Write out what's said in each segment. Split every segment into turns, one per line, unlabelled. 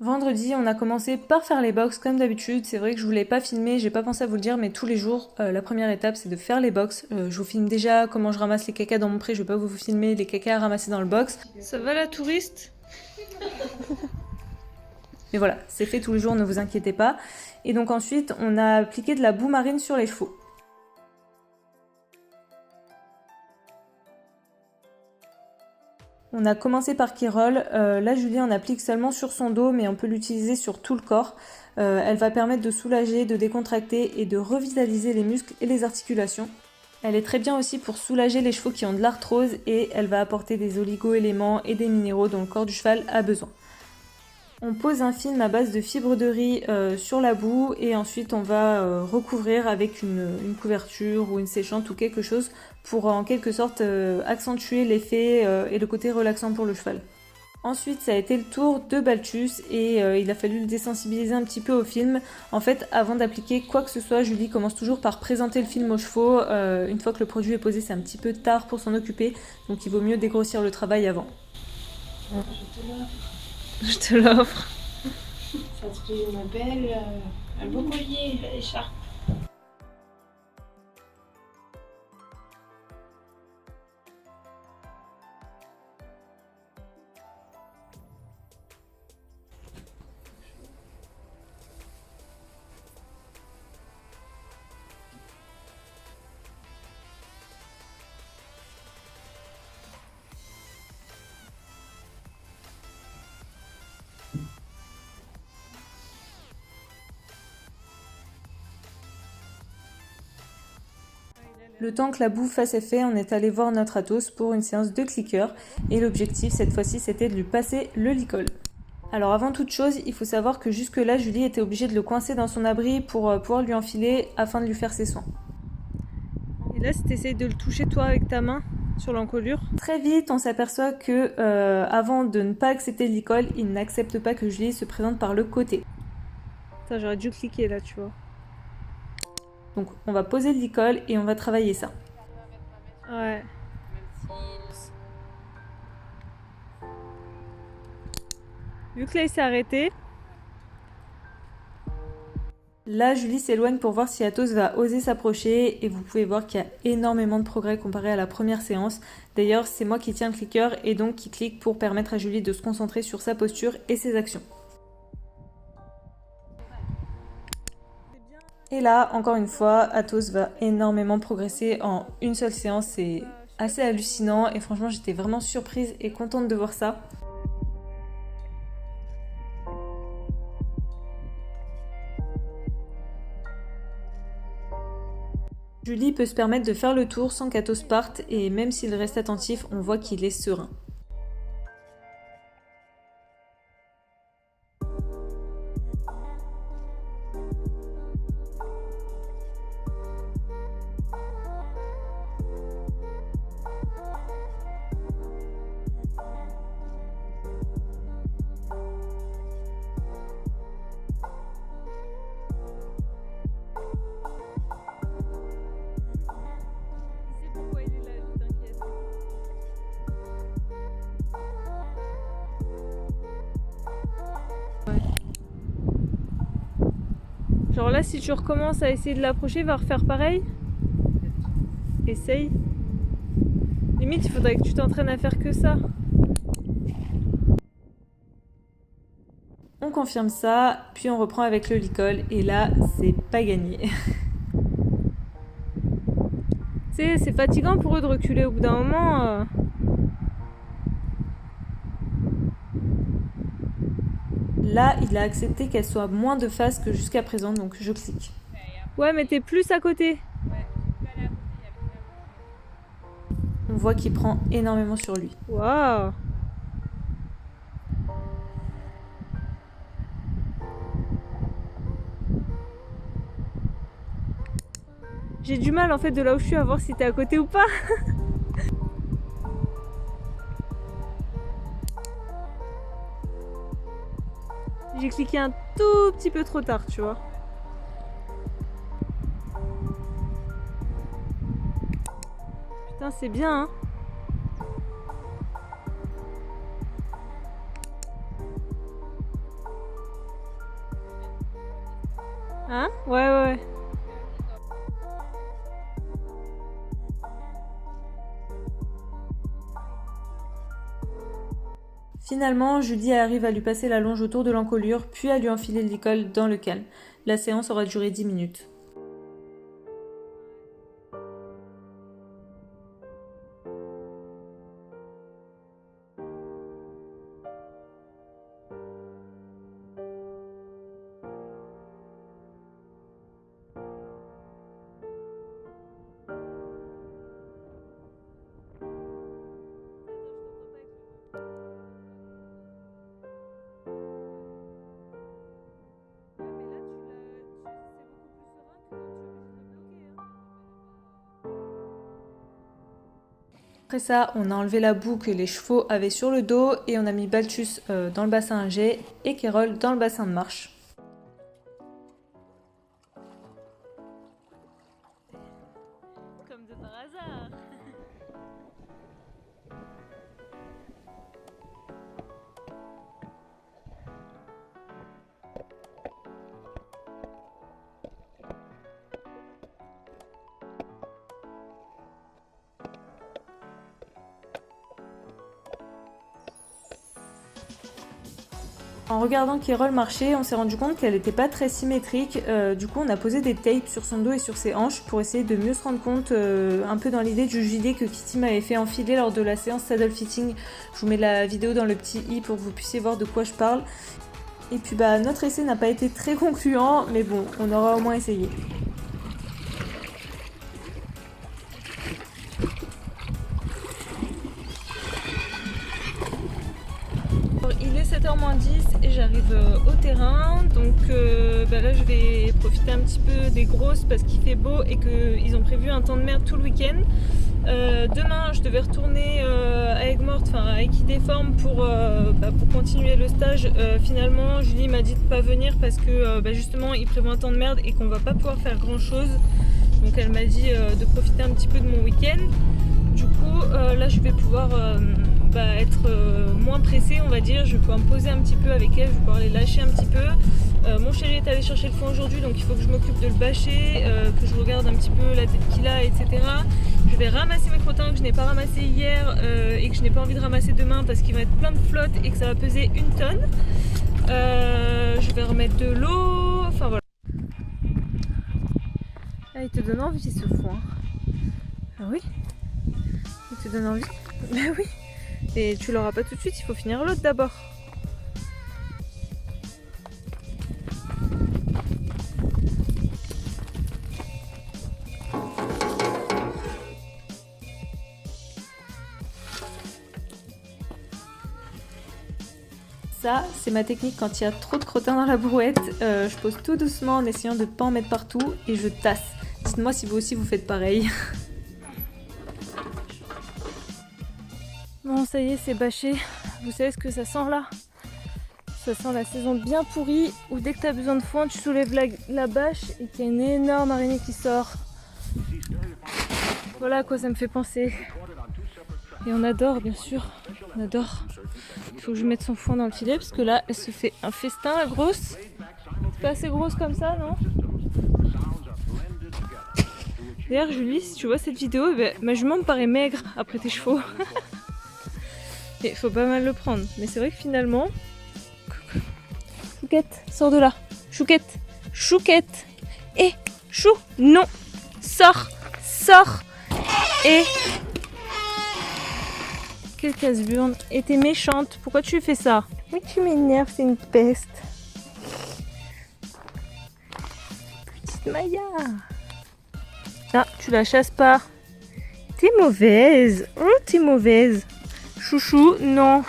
Vendredi, on a commencé par faire les box comme d'habitude. C'est vrai que je voulais pas filmer, j'ai pas pensé à vous le dire, mais tous les jours, la première étape c'est de faire les box. Je vous filme déjà comment je ramasse les cacas dans mon pré, je vais pas vous filmer les cacas à ramasser dans le box. Ça va la touriste? Mais voilà, c'est fait tous les jours, ne vous inquiétez pas. Et donc ensuite, on a appliqué de la boue marine sur les chevaux. On a commencé par Kérol. Là, Julie en applique seulement sur son dos, mais on peut l'utiliser sur tout le corps. Elle va permettre de soulager, de décontracter et de revitaliser les muscles et les articulations. Elle est très bien aussi pour soulager les chevaux qui ont de l'arthrose et elle va apporter des oligo-éléments et des minéraux dont le corps du cheval a besoin. On pose un film à base de fibres de riz sur la boue et ensuite on va recouvrir avec une couverture ou une séchante ou quelque chose pour en quelque sorte accentuer l'effet et le côté relaxant pour le cheval. Ensuite, ça a été le tour de Balthus et il a fallu le désensibiliser un petit peu au film. En fait, avant d'appliquer quoi que ce soit, Julie commence toujours par présenter le film aux chevaux. Une fois que le produit est posé, c'est un petit peu tard pour s'en occuper, donc il vaut mieux dégrossir le travail avant. Je te l'offre.
Ça te fait une belle, un beau collier, écharpe.
Le temps que la boue fasse effet, on est allé voir notre Athos pour une séance de clicker et l'objectif cette fois-ci c'était de lui passer le licol. Alors avant toute chose, il faut savoir que jusque là Julie était obligée de le coincer dans son abri pour pouvoir lui enfiler afin de lui faire ses soins. Et là si tu essayes de le toucher toi avec ta main sur l'encolure, très vite on s'aperçoit que avant de ne pas accepter le licol, il n'accepte pas que Julie se présente par le côté. Ça j'aurais dû cliquer là tu vois. Donc on va poser le licol et on va travailler ça. Ouais. Vu que là il s'est arrêté, là Julie s'éloigne pour voir si Athos va oser s'approcher et vous pouvez voir qu'il y a énormément de progrès comparé à la première séance. D'ailleurs c'est moi qui tiens le clicker et donc qui clique pour permettre à Julie de se concentrer sur sa posture et ses actions. Et là, encore une fois, Athos va énormément progresser en une seule séance. C'est assez hallucinant et franchement, j'étais vraiment surprise et contente de voir ça. Julie peut se permettre de faire le tour sans qu'Athos parte et même s'il reste attentif, on voit qu'il est serein. Genre là, si tu recommences à essayer de l'approcher, il va refaire pareil. Essaye. Limite, il faudrait que tu t'entraînes à faire que ça. On confirme ça, puis on reprend avec le licol, et là, c'est pas gagné. Tu sais, c'est fatigant pour eux de reculer au bout d'un moment. Là, il a accepté qu'elle soit moins de face que jusqu'à présent, donc je clique. Ouais, mais t'es plus à côté. On voit qu'il prend énormément sur lui. Waouh! J'ai du mal en fait de là où je suis à voir si t'es à côté ou pas. J'ai cliqué un tout petit peu trop tard, tu vois. Putain, c'est bien, hein. Finalement, Judy arrive à lui passer la longe autour de l'encolure, puis à lui enfiler le licol dans le calme. La séance aura duré 10 minutes. Après ça, on a enlevé la boue que les chevaux avaient sur le dos et on a mis Balthus dans le bassin à jet et Kérol dans le bassin de marche. Comme de par hasard. En regardant Kérol marcher, on s'est rendu compte qu'elle n'était pas très symétrique. Du coup, on a posé des tapes sur son dos et sur ses hanches pour essayer de mieux se rendre compte, un peu dans l'idée du JD que Kitty m'avait fait enfiler lors de la séance saddle fitting. Je vous mets la vidéo dans le petit i pour que vous puissiez voir de quoi je parle. Et puis notre essai n'a pas été très concluant, mais bon, on aura au moins essayé. Il est 7h moins 10 et j'arrive au terrain, donc là je vais profiter un petit peu des grosses parce qu'il fait beau et qu'ils ont prévu un temps de merde tout le week-end. Demain je devais retourner à Aigues-Mortes, enfin à Equidéforme pour continuer le stage. Finalement Julie m'a dit de pas venir parce que justement il prévoit un temps de merde et qu'on va pas pouvoir faire grand chose. Donc elle m'a dit de profiter un petit peu de mon week-end. Du coup là je vais pouvoir être moins pressée, on va dire. Je vais pouvoir me poser un petit peu avec elle, je vais pouvoir les lâcher un petit peu. Mon chéri est allé chercher le foin aujourd'hui, donc il faut que je m'occupe de le bâcher, que je regarde un petit peu la tête qu'il a, etc. Je vais ramasser mes crottins que je n'ai pas ramassés hier et que je n'ai pas envie de ramasser demain parce qu'il va être plein de flotte et que ça va peser 1 tonne. Je vais remettre de l'eau, enfin voilà. Ah, il te donne envie ce foin. Ah oui? Il te donne envie? Bah oui. Et tu l'auras pas tout de suite, il faut finir l'autre d'abord. Ça, c'est ma technique quand il y a trop de crottins dans la brouette. Je pose tout doucement en essayant de ne pas en mettre partout et je tasse. Dites-moi si vous aussi vous faites pareil. Bon, ça y est, c'est bâché. Vous savez ce que ça sent là? Ça sent la saison bien pourrie où dès que tu as besoin de foin, tu soulèves la bâche et qu'il y a une énorme araignée qui sort. Voilà à quoi ça me fait penser. Et on adore, bien sûr. On adore. Il faut que je mette son foin dans le filet parce que là, elle se fait un festin, la grosse. C'est pas assez grosse comme ça, non? D'ailleurs, Julie, si tu vois cette vidéo, ma jument me paraît maigre après tes chevaux. Il faut pas mal le prendre. Mais c'est vrai que finalement... Chouquette, sors de là. Chouquette, Chouquette. Et Chou, non. Sors, sors. Et... Quelle casse-burne. Et t'es méchante. Pourquoi tu fais ça? Oui, tu m'énerves, c'est une peste. Petite Maya. Ah, tu la chasses pas. T'es mauvaise. Oh, t'es mauvaise. Chouchou, non.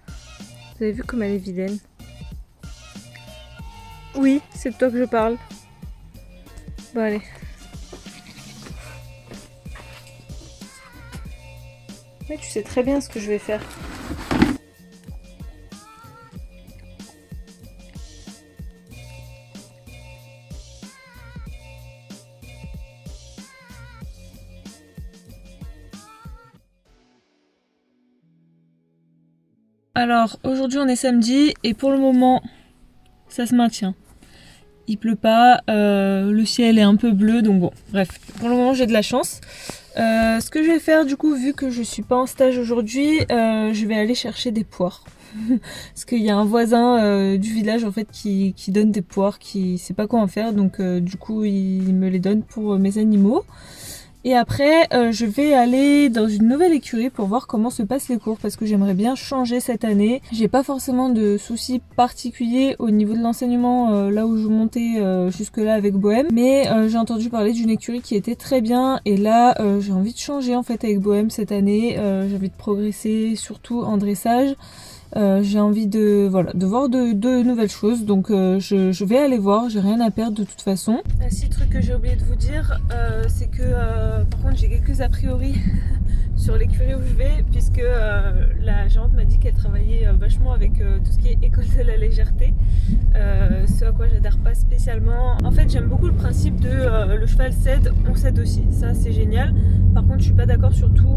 Vous avez vu comme elle est vilaine? Oui, c'est de toi que je parle. Bon, allez. Mais tu sais très bien ce que je vais faire. Alors, aujourd'hui on est samedi et pour le moment, ça se maintient. il pleut pas, le ciel est un peu bleu, donc bon, bref, pour le moment j'ai de la chance. Ce que je vais faire du coup, vu que je suis pas en stage aujourd'hui, je vais aller chercher des poires. Parce qu'il y a un voisin du village en fait qui donne des poires, qui sait pas quoi en faire, donc du coup il me les donne pour mes animaux. Et après je vais aller dans une nouvelle écurie pour voir comment se passent les cours, parce que j'aimerais bien changer cette année. J'ai pas forcément de soucis particuliers au niveau de l'enseignement là où je montais jusque là avec Bohème, mais j'ai entendu parler d'une écurie qui était très bien, et là j'ai envie de changer en fait avec Bohème cette année. J'ai envie de progresser surtout en dressage. J'ai envie de voir de nouvelles choses, donc je vais aller voir, j'ai rien à perdre de toute façon. Un si truc que j'ai oublié de vous dire, c'est que par contre j'ai quelques a priori sur l'écurie où je vais, puisque la gérante m'a dit qu'elle travaillait vachement avec tout ce qui est école de la légèreté, ce à quoi j'adhère pas spécialement. En fait j'aime beaucoup le principe de le cheval cède, on cède aussi, ça c'est génial. Par contre je suis pas d'accord surtout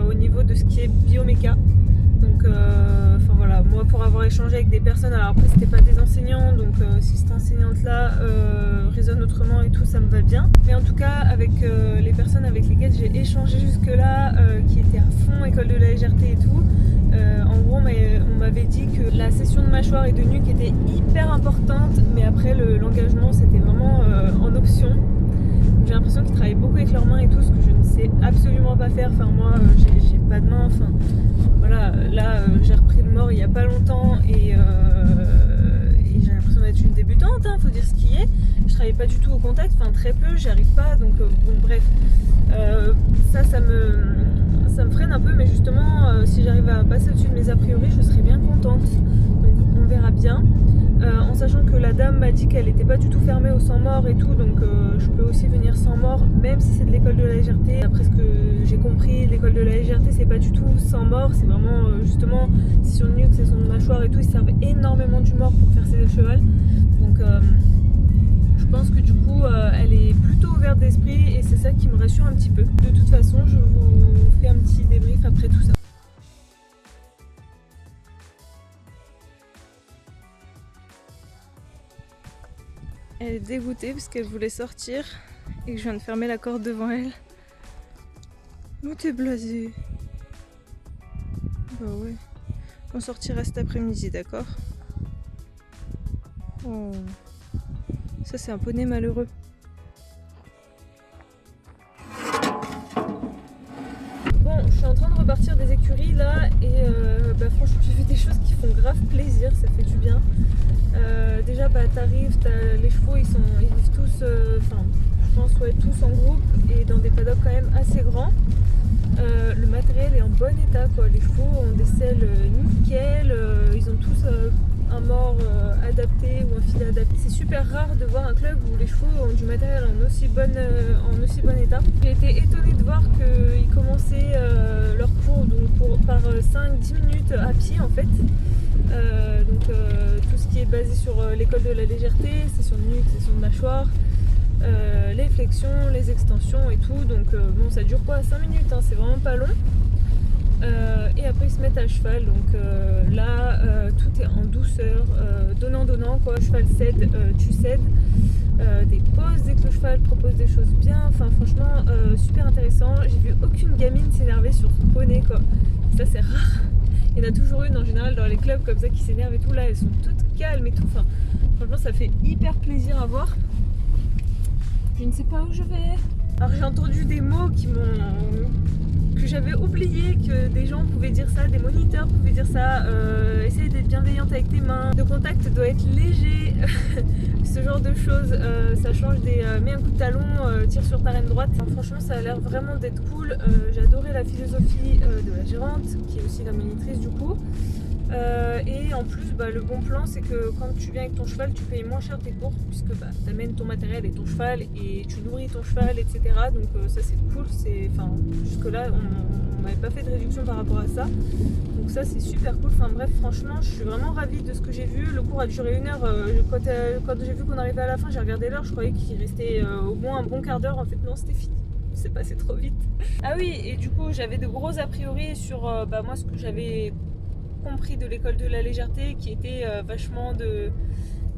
au niveau de ce qui est bioméca. Donc enfin voilà, moi pour avoir échangé avec des personnes, alors après c'était pas des enseignants, donc si cette enseignante là raisonne autrement et tout, ça me va bien. Mais en tout cas avec les personnes avec lesquelles j'ai échangé jusque là, qui étaient à fond école de la légèreté et tout, en gros on m'avait dit que la session de mâchoire et de nuque était hyper importante, mais après l'engagement c'était vraiment en option. J'ai l'impression qu'ils travaillent beaucoup avec leurs mains et tout, ce que je ne sais absolument pas faire. Enfin moi j'ai pas de main, enfin voilà, là j'ai repris le mort il y a pas longtemps et j'ai l'impression d'être une débutante, hein, faut dire ce qui est. Je travaille pas du tout au contact, enfin très peu, j'y arrive pas, donc bon bref, ça me freine un peu, mais justement si j'arrive à passer au-dessus de mes a priori, je serais bien contente, donc on verra bien. En sachant que la dame m'a dit qu'elle n'était pas du tout fermée au sang mort et tout, donc je peux aussi venir sans mort, même si c'est de l'école de la légèreté. Après ce que j'ai compris, l'école de la légèreté c'est pas du tout sans mort, c'est vraiment justement, c'est sur le nuque, c'est son mâchoire et tout, ils servent énormément du mort pour faire ses cheval. Donc je pense que du coup elle est plutôt ouverte d'esprit, et c'est ça qui me rassure un petit peu. De toute façon je vous fais un petit débrief après tout ça. Elle est dégoûtée parce qu'elle voulait sortir et que je viens de fermer la corde devant elle. Oh t'es blasée. Bah ouais. On sortira cet après-midi, d'accord? Oh. Ça c'est un poney malheureux. Bon, je suis en train de repartir des écuries là, et franchement j'ai fait des choses qui font grave plaisir, ça fait du bien. Déjà t'arrives, les chevaux ils vivent tous, je pense tous en groupe et dans des paddocks quand même assez grands. Le matériel est en bon état quoi, les chevaux ont des selles nickel, ils ont tous un mort adapté ou un filet adapté. C'est super rare de voir un club où les chevaux ont du matériel en aussi bon état. J'ai été étonnée de voir qu'ils commençaient leur cours par 5-10 minutes à pied en fait. Tout ce qui est basé sur l'école de la légèreté, c'est sur le nuque, c'est sur le mâchoire, les flexions, les extensions et tout, donc bon ça dure quoi, 5 minutes, hein, c'est vraiment pas long. Et après ils se mettent à cheval, donc là tout est en douceur, donnant quoi, le cheval cède, tu cèdes, des pauses dès que le cheval propose des choses bien, enfin franchement super intéressant. J'ai vu aucune gamine s'énerver sur son poney quoi, ça c'est rare. Il y en a toujours une en général dans les clubs comme ça qui s'énervent et tout, là elles sont toutes calmes et tout, enfin franchement ça fait hyper plaisir à voir. Je ne sais pas où je vais. Alors j'ai entendu des mots que j'avais oublié, que des gens pouvaient dire ça, des moniteurs pouvaient dire ça, essaye d'être bienveillante avec tes mains, le contact doit être léger, ce genre de choses, ça change des mets un coup de talon, tire sur ta reine droite. Enfin, franchement ça a l'air vraiment d'être cool, j'ai adoré la philosophie de la gérante, qui est aussi la monitrice du coup. Et en plus le bon plan c'est que quand tu viens avec ton cheval tu payes moins cher tes cours, puisque tu amènes ton matériel et ton cheval et tu nourris ton cheval etc, donc ça c'est cool, jusque là on n'avait pas fait de réduction par rapport à ça, donc ça c'est super cool. Enfin bref, franchement je suis vraiment ravie de ce que j'ai vu. Le cours a duré 1 heure, quand j'ai vu qu'on arrivait à la fin j'ai regardé l'heure, je croyais qu'il restait au moins un bon quart d'heure, en fait non c'était fini, c'est passé trop vite. Ah oui, et du coup j'avais de gros a priori sur moi ce que j'avais compris de l'école de la légèreté, qui était vachement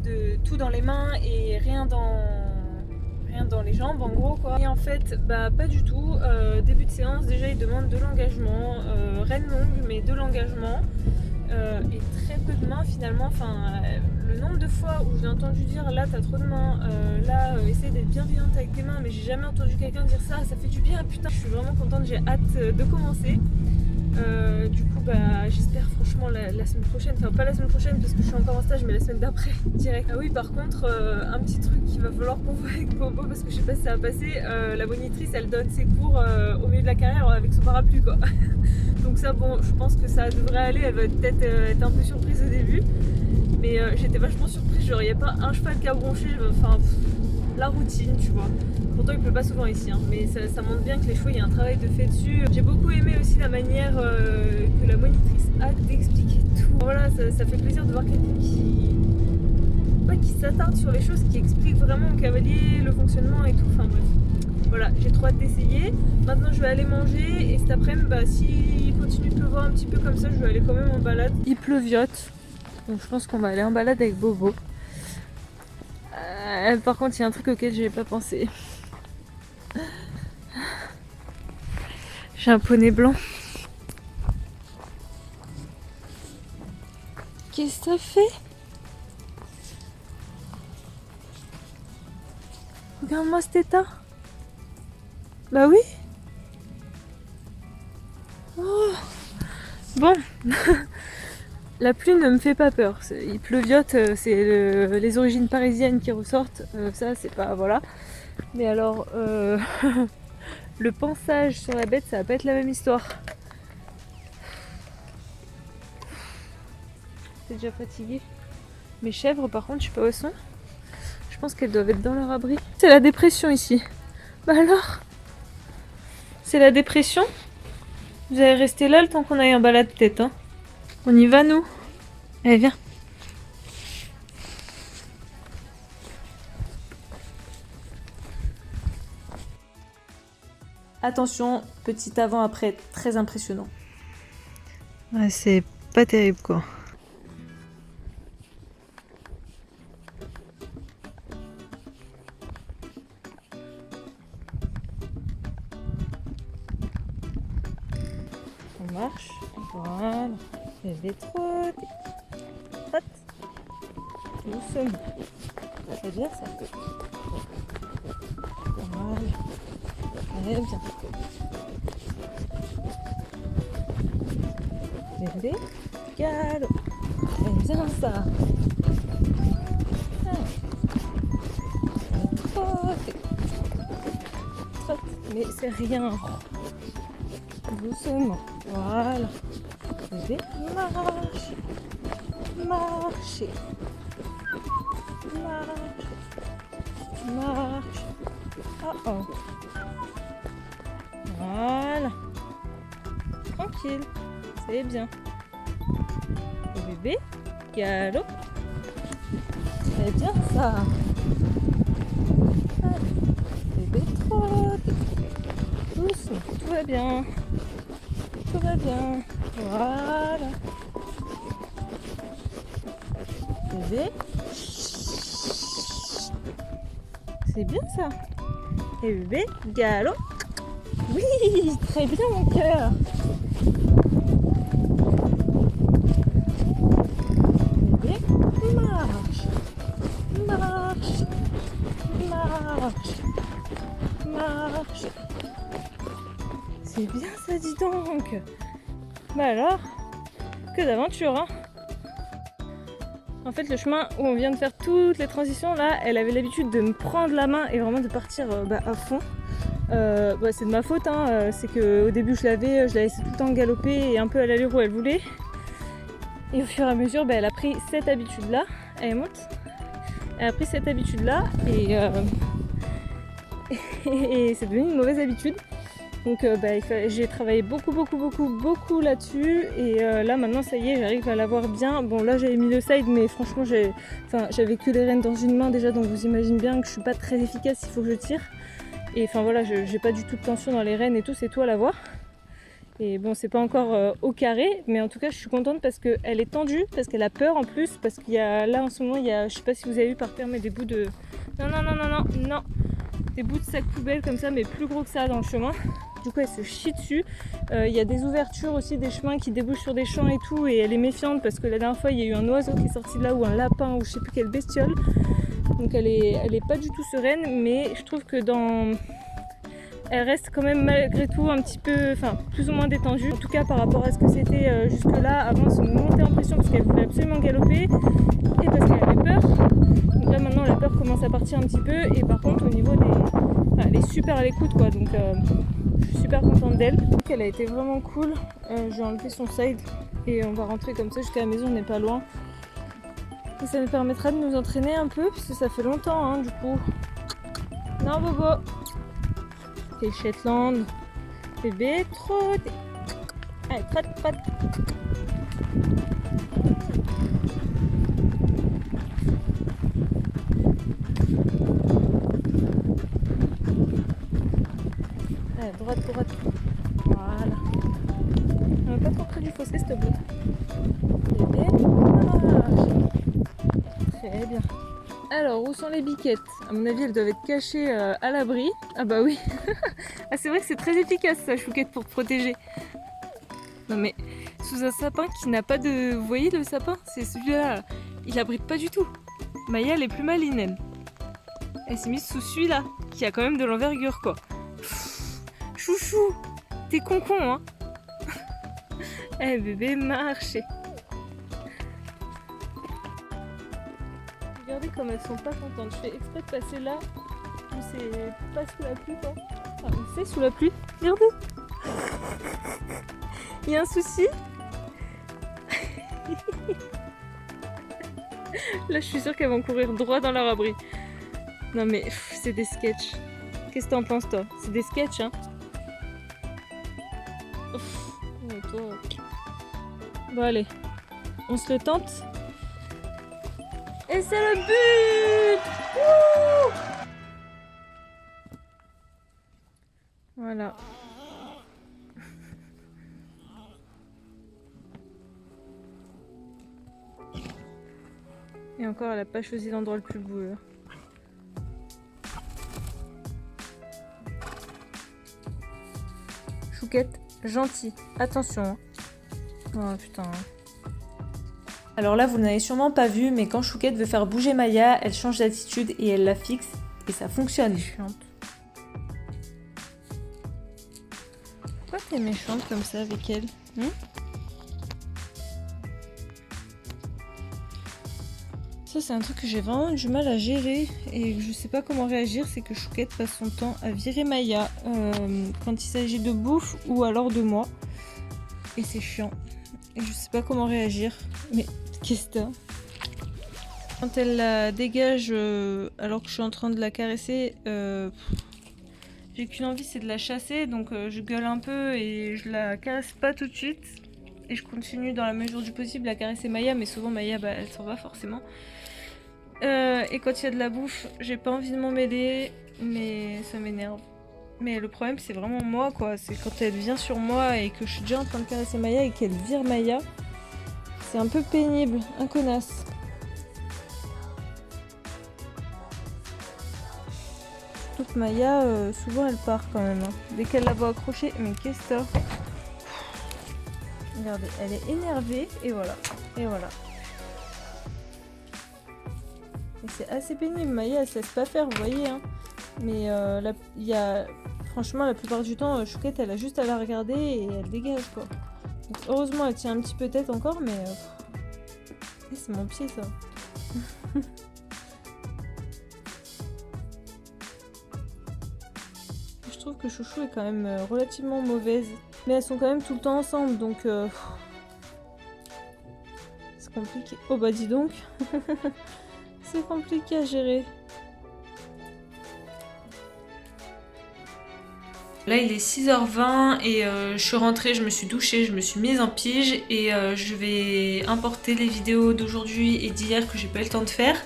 de tout dans les mains et rien dans les jambes en gros quoi. Et en fait bah pas du tout, début de séance déjà ils demandent de l'engagement, rien de longue mais de l'engagement et très peu de mains finalement, enfin le nombre de fois où j'ai entendu dire là t'as trop de mains, essaie d'être bienveillante avec tes mains, mais j'ai jamais entendu quelqu'un dire ça fait du bien, putain je suis vraiment contente, j'ai hâte de commencer. Du coup bah j'espère franchement la semaine prochaine, enfin pas la semaine prochaine parce que je suis encore en stage mais la semaine d'après direct. Ah oui par contre un petit truc qu'il va falloir qu'on voit avec Bobo parce que je sais pas si ça va passer, la monitrice elle donne ses cours au milieu de la carrière avec son parapluie quoi. Donc ça bon je pense que ça devrait aller, elle va peut-être être un peu surprise au début mais j'étais vachement surprise, genre il n'y a pas un cheval qui a bronché, enfin la routine tu vois. Pourtant il pleut pas souvent ici, hein, mais ça montre bien que les chevaux, il y a un travail de fait dessus. J'ai beaucoup aimé aussi la manière que la monitrice a d'expliquer tout. Voilà, ça fait plaisir de voir quelqu'un qui s'attarde sur les choses, qui explique vraiment au cavalier le fonctionnement et tout. Enfin bref, voilà, j'ai trop hâte d'essayer. Maintenant je vais aller manger et cet après-midi, bah, s'il continue de pleuvoir un petit peu comme ça, je vais aller quand même en balade. Il pleuviote, donc je pense qu'on va aller en balade avec Bobo. Par contre, il y a un truc auquel j'avais pas pensé. J'ai un poney blanc. Qu'est-ce que ça fait? Regarde-moi cet état. Bah oui. Oh. Bon. La pluie ne me fait pas peur. Il pleuviote, c'est les origines parisiennes qui ressortent. Ça, c'est pas... Voilà. Mais alors... le pansage sur la bête, ça va pas être la même histoire. T'es déjà fatiguée. Mes chèvres, par contre, je sais pas où elles sont. Je pense qu'elles doivent être dans leur abri. C'est la dépression ici. Bah alors? C'est la dépression? Vous allez rester là le temps qu'on aille en balade peut-être, hein? On y va nous? Allez, viens. Attention, petit avant-après très impressionnant. Ouais, c'est pas terrible quoi. On marche, voilà. Bébé trotte. Trotte. Doucement. Ça fait bien ça. Voilà. Très bien. Bébé, galop. Très bien ça. Trotte. Trotte. Mais c'est rien. Doucement. Voilà. Bébé, marche. Marchez. Marche. Marche. Oh oh. Voilà. Tranquille. C'est bien. Le bébé, galop. Très bien ça. Allez. Bébé trotte. Doucement. Tout va bien. Tout va bien. Voilà. Bébé. C'est bien ça. Et bébé, galop. Oui, très bien mon cœur. Bébé, marche. Marche. Marche. Marche. C'est bien ça, dis donc. Bah alors, que d'aventure, hein. En fait, le chemin où on vient de faire toutes les transitions, là, elle avait l'habitude de me prendre la main et vraiment de partir à fond. C'est de ma faute, hein. C'est qu'au début je la laissais tout le temps galoper et un peu à l'allure où elle voulait. Et au fur et à mesure, elle a pris cette habitude-là. Elle monte. Elle a pris cette habitude-là et c'est devenu une mauvaise habitude. Donc j'ai travaillé beaucoup là-dessus et là maintenant ça y est, j'arrive à l'avoir bien. Bon là j'avais mis le side mais franchement j'avais que les rênes dans une main déjà, donc vous imaginez bien que je suis pas très efficace, il faut que je tire. Et enfin voilà, j'ai pas du tout de tension dans les rênes et tout, c'est tout à l'avoir. Et bon, c'est pas encore au carré, mais en tout cas, je suis contente parce qu'elle est tendue, parce qu'elle a peur en plus, parce qu'il y a là en ce moment, il y a, je sais pas si vous avez vu par terre, mais des bouts de... Non, non, non, non, non, non. Des bouts de sacs poubelles comme ça, mais plus gros que ça dans le chemin. Du coup, elle se chie dessus. Il y a des ouvertures aussi, des chemins qui débouchent sur des champs et tout, et elle est méfiante parce que la dernière fois, il y a eu un oiseau qui est sorti de là, ou un lapin, ou je sais plus quelle bestiole. Donc elle est pas du tout sereine, mais je trouve que elle reste quand même malgré tout un petit peu, enfin plus ou moins détendue. En tout cas par rapport à ce que c'était jusque là. Avant, elle se montait en pression parce qu'elle voulait absolument galoper et parce qu'elle avait peur. Donc là maintenant la peur commence à partir un petit peu, et par contre au niveau des... Enfin, elle est super à l'écoute quoi, donc je suis super contente d'elle. Donc elle a été vraiment cool. J'ai enlevé son side et on va rentrer comme ça jusqu'à la maison, on n'est pas loin. Et ça nous permettra de nous entraîner un peu, puisque ça fait longtemps hein, du coup. Non Bobo. Et Shetland. Bébé, trotte. Allez, trotte, trotte. Allez, droite, droite. Voilà. On va pas trop près du fossé, s'il te plaît. Bébé, marche. Très bien. Alors, où sont les biquettes? À mon avis, elles doivent être cachées à l'abri. Ah bah oui. Ah, c'est vrai que c'est très efficace ça, Chouquette, pour te protéger. Non mais, sous un sapin qui n'a pas de... Vous voyez le sapin? C'est celui-là. Il abrite pas du tout. Maya, elle est plus maline, elle. Elle s'est mise sous celui-là, qui a quand même de l'envergure, quoi. Pff, chouchou, t'es concon, hein. Eh bébé, marchez. Regardez comme elles sont pas contentes. Je fais exprès de passer là où c'est pas sous la pluie quoi. Enfin, c'est sous la pluie. Regardez. Il y a un souci. Là je suis sûre qu'elles vont courir droit dans leur abri. Non mais c'est des sketchs. Qu'est-ce que t'en penses toi? C'est des sketchs hein. Toi... Bon allez, on se le tente. Et c'est le but! Wouh! Voilà. Et encore, elle n'a pas choisi l'endroit le plus beau. Chouquette, gentil. Attention. Hein. Oh putain. Alors là, vous n'avez sûrement pas vu, mais quand Chouquette veut faire bouger Maya, elle change d'attitude et elle la fixe. Et ça fonctionne. Méchante. Pourquoi t'es méchante comme ça avec elle Ça, c'est un truc que j'ai vraiment du mal à gérer et que je sais pas comment réagir. C'est que Chouquette passe son temps à virer Maya quand il s'agit de bouffe ou alors de moi. Et c'est chiant. Et je sais pas comment réagir. Mais qu'est-ce que t'as? Quand elle la dégage alors que je suis en train de la caresser, j'ai qu'une envie, c'est de la chasser. Donc je gueule un peu et je la caresse pas tout de suite. Et je continue dans la mesure du possible à caresser Maya. Mais souvent Maya, bah, elle s'en va forcément. Et quand il y a de la bouffe, j'ai pas envie de m'en mêler. Mais ça m'énerve. Mais le problème, c'est vraiment moi, quoi. C'est quand elle vient sur moi et que je suis déjà en train de caresser Maya et qu'elle vire Maya. C'est un peu pénible, un connasse. Surtout que Maya, souvent, elle part quand même. Hein. Dès qu'elle la voit accrochée, mais qu'est-ce que ça? Regardez, elle est énervée et voilà. Et voilà. Et c'est assez pénible. Maya, elle se laisse pas faire, vous voyez. Hein. Mais il y a... Franchement, la plupart du temps, Chouquette, elle a juste à la regarder et elle dégage, quoi. Donc, heureusement, elle tient un petit peu tête encore, mais... c'est mon pied, ça. Je trouve que Chouchou est quand même relativement mauvaise. Mais elles sont quand même tout le temps ensemble, donc... c'est compliqué. Oh bah dis donc. C'est compliqué à gérer. Là il est 6h20 et je suis rentrée, je me suis douchée, je me suis mise en pige et je vais importer les vidéos d'aujourd'hui et d'hier que j'ai pas eu le temps de faire.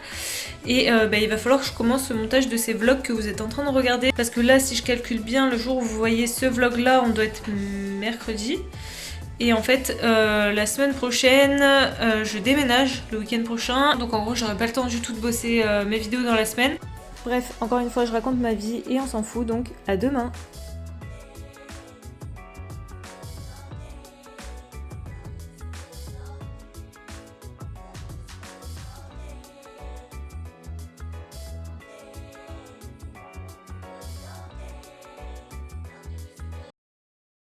Et il va falloir que je commence le montage de ces vlogs que vous êtes en train de regarder. Parce que là, si je calcule bien, le jour où vous voyez ce vlog là, on doit être mercredi. Et en fait, la semaine prochaine, je déménage le week-end prochain. Donc en gros, j'aurai pas le temps du tout de bosser mes vidéos dans la semaine. Bref, encore une fois, je raconte ma vie et on s'en fout, donc à demain.